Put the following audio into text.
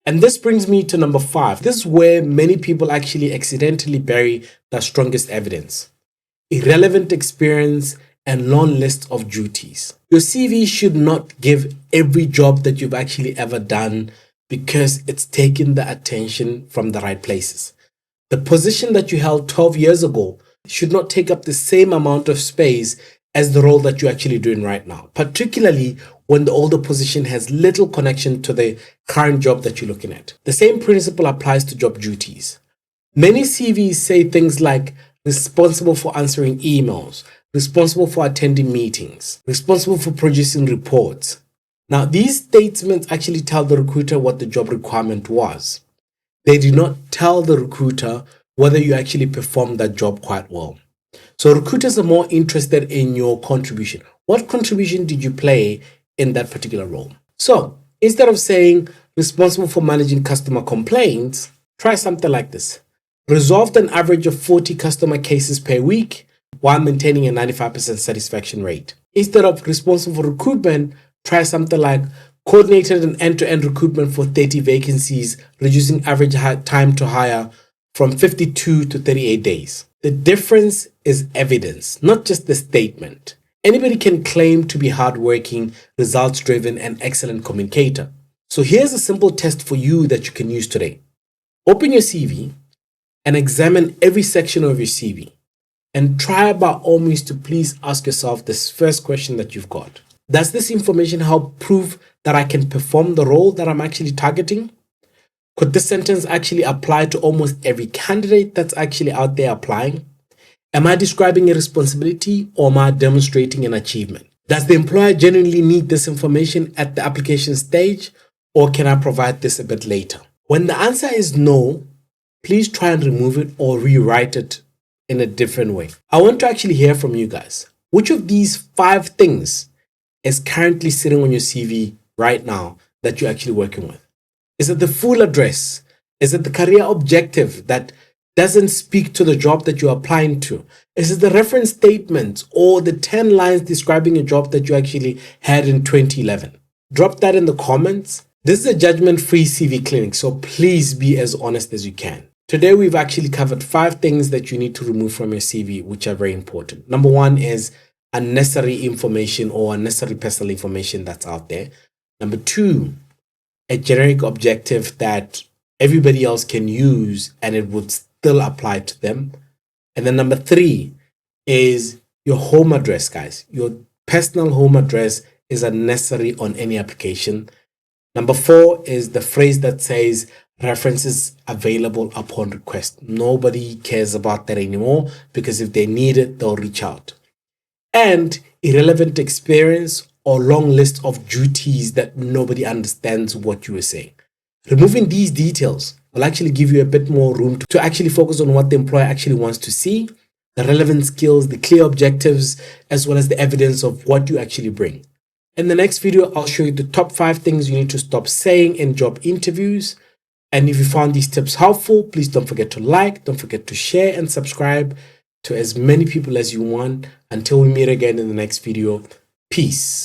And this brings me to number 5. This is where many people actually accidentally bury their strongest evidence: irrelevant experience and long list of duties. Your CV should not give every job that you've actually ever done because it's taken the attention from the right places. The position that you held 12 years ago should not take up the same amount of space as the role that you're actually doing right now, particularly when the older position has little connection to the current job that you're looking at. The same principle applies to job duties. Many CVs say things like responsible for answering emails, responsible for attending meetings, responsible for producing reports. Now, these statements actually tell the recruiter what the job requirement was. They do not tell the recruiter whether you actually performed that job quite well. So recruiters are more interested in your contribution. What contribution did you play in that particular role? So instead of saying responsible for managing customer complaints, try something like this: resolved an average of 40 customer cases per week while maintaining a 95% satisfaction rate. Instead of responsible for recruitment, try something like coordinated an end-to-end recruitment for 30 vacancies, reducing average time to hire from 52 to 38 days. The difference is evidence, not just the statement. Anybody can claim to be hardworking, results-driven, and excellent communicator. So here's a simple test for you that you can use today. Open your CV and examine every section of your CV. And try by all means to please ask yourself this first question that you've got. Does this information help prove that I can perform the role that I'm actually targeting? Could this sentence actually apply to almost every candidate that's actually out there applying? Am I describing a responsibility or am I demonstrating an achievement? Does the employer genuinely need this information at the application stage, or can I provide this a bit later? When the answer is no, please try and remove it or rewrite it in a different way. I want to actually hear from you guys. Which of these 5 things is currently sitting on your CV right now that you're actually working with? Is it the full address? Is it the career objective that doesn't speak to the job that you're applying to? Is it the reference statement or the 10 lines describing a job that you actually had in 2011? Drop that in the comments. This is a judgment-free CV clinic, so please be as honest as you can. Today, we've actually covered 5 things that you need to remove from your CV, which are very important. Number 1 is unnecessary information or unnecessary personal information that's out there. Number 2, a generic objective that everybody else can use and it would still apply to them. And then number 3 is your home address, guys. Your personal home address is unnecessary on any application. Number 4 is the phrase that says references available upon request. Nobody cares about that anymore because if they need it, they'll reach out. And irrelevant experience or long list of duties that nobody understands what you were saying. Removing these details will actually give you a bit more room to actually focus on what the employer actually wants to see, the relevant skills, the clear objectives, as well as the evidence of what you actually bring. In the next video, I'll show you the top 5 things you need to stop saying in job interviews. And if you found these tips helpful, please don't forget to like, don't forget to share and subscribe to as many people as you want. Until we meet again in the next video, peace.